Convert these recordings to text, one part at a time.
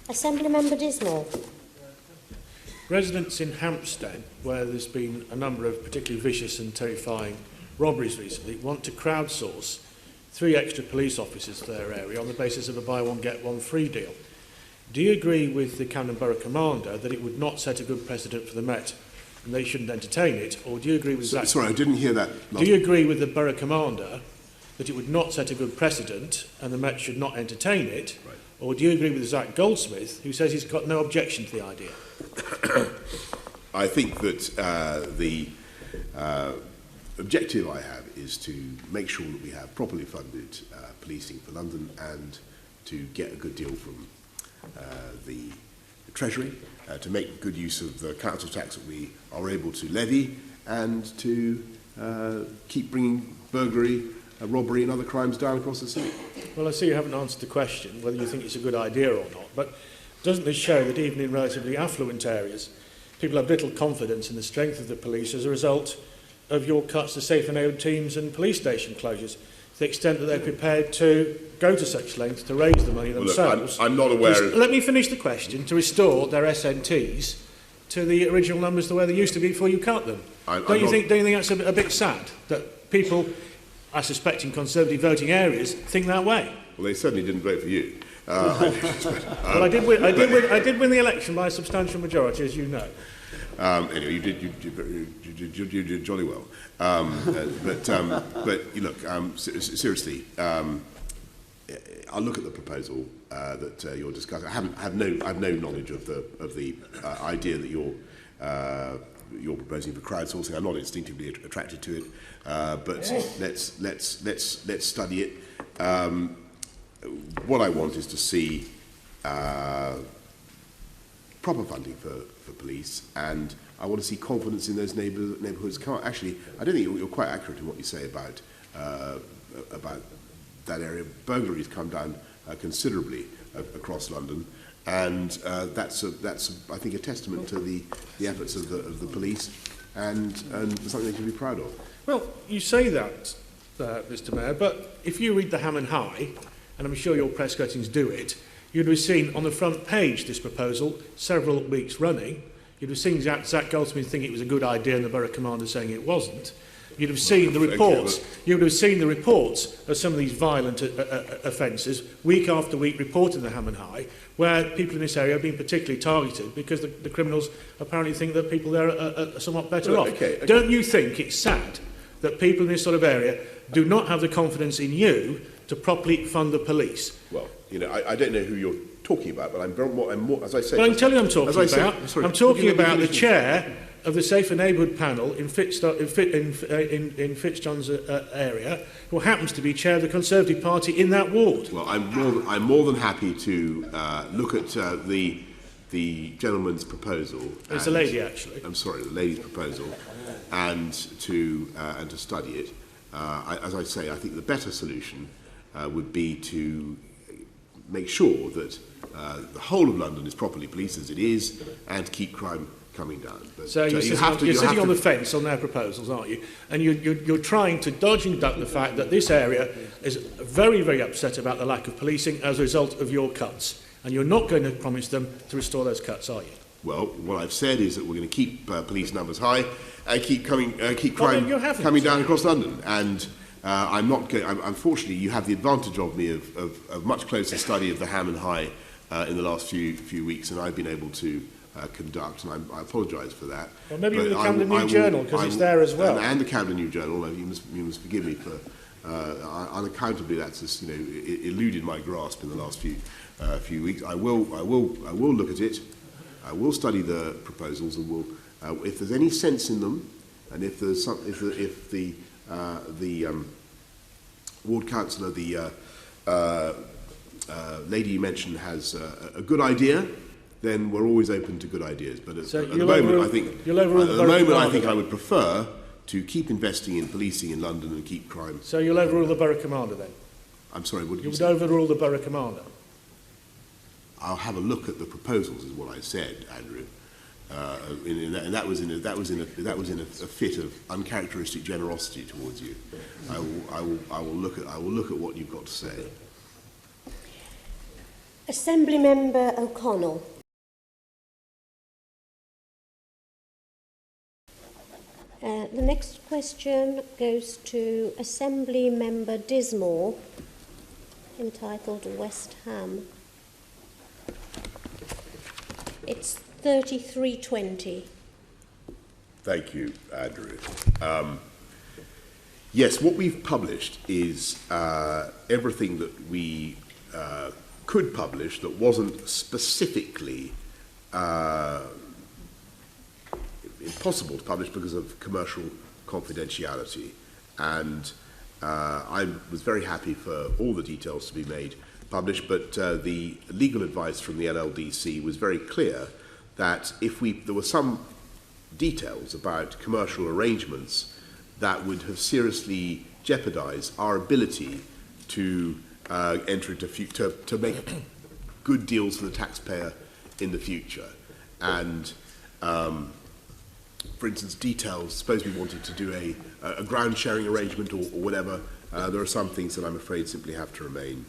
Assembly Member Dismore. Residents in Hampstead, where there's been a number of particularly vicious and terrifying robberies recently, want to crowdsource 3 extra police officers to their area on the basis of a buy one get one free deal. Do you agree with the Camden Borough Commander that it would not set a good precedent for the Met and they shouldn't entertain it, or do you agree with Zach? Sorry, I didn't hear that. Do you agree with the Borough Commander that it would not set a good precedent and the Met should not entertain it, Right. or do you agree with Zach Goldsmith, who says he's got no objection to the idea? I think that the objective I have is to make sure that we have properly funded policing for London and to get a good deal from the Treasury, to make good use of the council tax that we are able to levy, and to keep bringing burglary, robbery and other crimes down across the city. Well, I see you haven't answered the question whether you think it's a good idea or not, but doesn't this show that even in relatively affluent areas, people have little confidence in the strength of the police as a result of your cuts to safe and neighbourhood teams and police station closures, to the extent that they're prepared to go to such lengths to raise the money themselves? Look, I'm not aware of... Let me finish the question. To restore their SNTs to the original numbers to where they used to be before you cut them. Don't you think that's a bit sad that people, I suspect in Conservative voting areas, think that way? Well, they certainly didn't vote for you. Well, I did win the election by a substantial majority, as you know. Anyway, you did jolly well. But look, seriously, I'll look at the proposal that you're discussing. I have no knowledge of the idea that you're proposing for crowdsourcing. I'm not instinctively attracted to it, but let's study it. What I want is to see proper funding for police, and I want to see confidence in those neighbourhoods. Actually, I don't think you're quite accurate in what you say about that area. Burglaries come down considerably across London, and that's I think a testament to the efforts of the police, and something they can be proud of. Well, you say that, Mr. Mayor, but if you read the Ham and High, and I'm sure your press cuttings do it, you'd have seen on the front page this proposal several weeks running. You'd have seen Zach Goldsmith think it was a good idea and the Borough Commander saying it wasn't. You'd have seen the reports. You would have seen the reports of some of these violent offences week after week reported in the Ham and High, where people in this area have been particularly targeted because the criminals apparently think that people there are somewhat better off. Okay. Don't you think it's sad that people in this sort of area do not have the confidence in you to properly fund the police? Well, I don't know who you're talking about, but I'm more, as I say... Well, I can tell you I'm talking about. I'm talking about the chair of the Safer Neighbourhood panel in Fitzjohn's area, who happens to be chair of the Conservative Party in that ward. Well, I'm more than happy to look at the gentleman's proposal. It's a lady, actually. I'm sorry, the lady's proposal, and to study it. As I say, I think the better solution would be to make sure that the whole of London is properly policed as it is, and to keep crime coming down. But, so you're sitting on the fence on their proposals, aren't you? And you're trying to dodge and duck the fact that this area is very, very upset about the lack of policing as a result of your cuts. And you're not going to promise them to restore those cuts, are you? Well, what I've said is that we're going to keep police numbers high and keep crime coming down across London. And I'm not going. Unfortunately, you have the advantage of me of much closer study of the Ham and High in the last few weeks, and I've been able to conduct, and I apologise for that. Well, maybe with the Camden New Journal, because it's there as well. And the Camden New Journal. You must forgive me for unaccountably that's just eluded my grasp in the last few weeks. I will look at it. I will study the proposals, and will if there's any sense in them, and if there's if the ward councillor, the lady you mentioned, has a good idea, then we're always open to good ideas. But at the moment, I think I would prefer to keep investing in policing in London and keep crime. So you'll overrule the Borough Commander then? I'm sorry, what did you would say? Overrule the Borough Commander? I'll have a look at the proposals, is what I said, Andrew. And that was in a fit of uncharacteristic generosity towards you. I will look at what you've got to say. Assembly Member O'Connell. The next question goes to Assembly Member Dismore, entitled West Ham. It's 3320. Thank you, Andrew. Yes, what we've published is everything that we could publish that wasn't specifically impossible to publish because of commercial confidentiality. And I was very happy for all the details to be made published, but the legal advice from the LLDC was very clear that if there were some details about commercial arrangements that would have seriously jeopardised our ability to enter into to make good deals for the taxpayer in the future. And for instance, details, suppose we wanted to do a ground sharing arrangement or whatever, there are some things that I'm afraid simply have to remain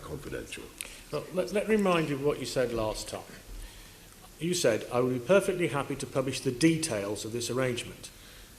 confidential. Well, let me remind you of what you said last time. You said, I would be perfectly happy to publish the details of this arrangement.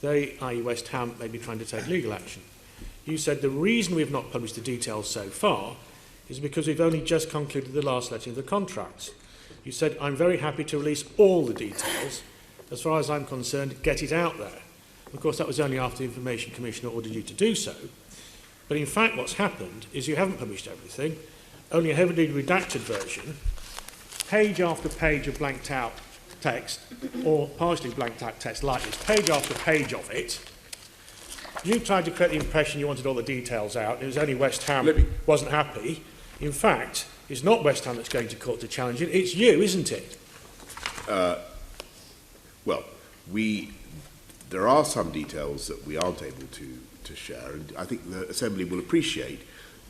They, i.e. West Ham, may be trying to take legal action. You said the reason we have not published the details so far is because we've only just concluded the last letting of the contracts. You said, I'm very happy to release all the details. As far as I'm concerned, get it out there. Of course, that was only after the Information Commissioner ordered you to do so. But in fact, what's happened is you haven't published everything, only a heavily redacted version, page after page of blanked out text, or partially blanked out text like this, page after page of it. You tried to create the impression you wanted all the details out. It was only West Ham wasn't happy. In fact, it's not West Ham that's going to court to challenge it. It's you, isn't it? Well, there are some details that we aren't able to share, and I think the Assembly will appreciate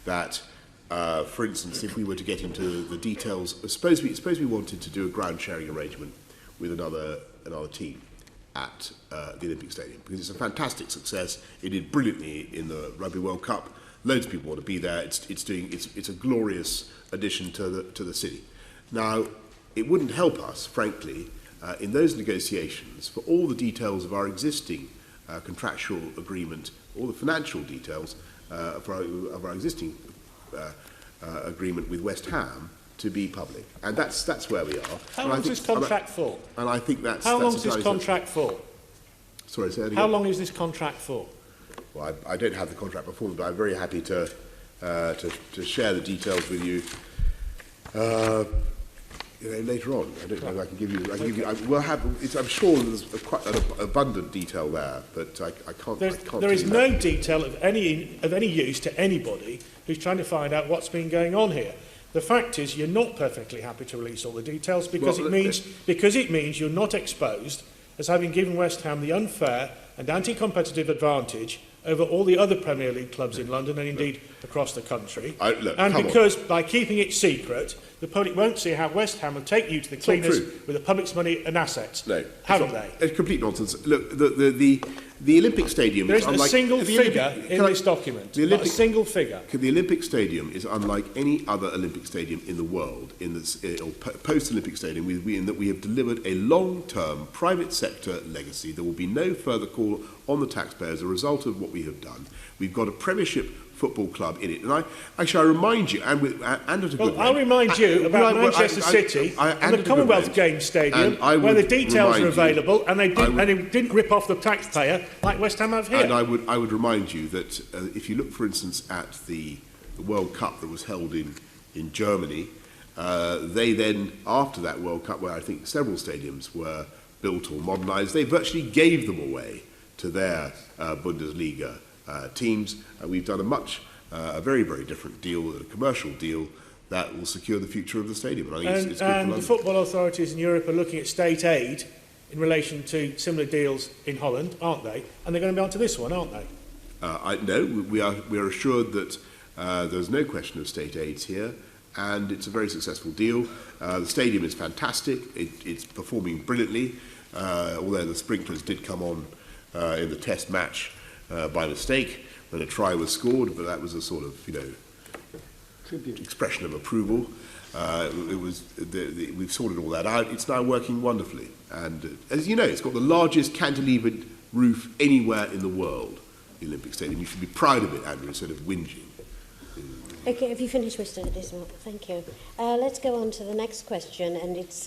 that. For instance, if we were to get into the details, suppose we wanted to do a ground sharing arrangement with another team at the Olympic Stadium, because it's a fantastic success. It did brilliantly in the Rugby World Cup. Loads of people want to be there. It's a glorious addition to the city. Now, it wouldn't help us, frankly, in those negotiations for all the details of our existing contractual agreement, all the financial details of our existing agreement with West Ham to be public, and that's where we are. How long is this contract for? And I think that's how long is this contract for? Sorry, say that again. How long is this contract for? Well, I don't have the contract before me, but I'm very happy to share the details with you. Later on, I don't know. I can give you. I'm sure there's quite an abundant detail there, but I can't. There is no detail of any use to anybody who's trying to find out what's been going on here. The fact is, you're not perfectly happy to release all the details because it means you're not exposed as having given West Ham the unfair and anti-competitive advantage over all the other Premier League clubs in London and indeed across the country. By keeping it secret, the public won't see how West Ham will take you to the cleaners with the public's money and assets. No, haven't they? It's complete nonsense. Look, the Olympic Stadium there is isn't unlike... a single figure in this document. Not a single figure. The Olympic Stadium is unlike any other Olympic Stadium in the world, or post-Olympic Stadium, in that we have delivered a long-term private sector legacy. There will be no further call on the taxpayer as a result of what we have done. We've got a Premiership football club in it, and I remind you, and at a good I'll remind you about Manchester City and the Commonwealth Games Stadium, where the details are available, and they didn't rip off the taxpayer like West Ham have here. And I would remind you that if you look, for instance, at the World Cup that was held in Germany, they then, after that World Cup, where I think several stadiums were built or modernised, they virtually gave them away to their Bundesliga teams. We've done a very, very different deal, a commercial deal that will secure the future of the stadium. And I think it's good for London. The football authorities in Europe are looking at state aid in relation to similar deals in Holland, aren't they? And they're going to be on to this one, aren't they? No, we are assured that there's no question of state aids here, and it's a very successful deal. The stadium is fantastic. It's performing brilliantly, although the sprinklers did come on in the test match by mistake when a try was scored, but that was a sort of, expression of approval. We've sorted all that out. It's now working wonderfully. And as you know, it's got the largest cantilevered roof anywhere in the world, the Olympic Stadium. You should be proud of it, Andrew, instead of whinging. Okay, have you finished, Mr. Dismore? Thank you. Let's go on to the next question, and it's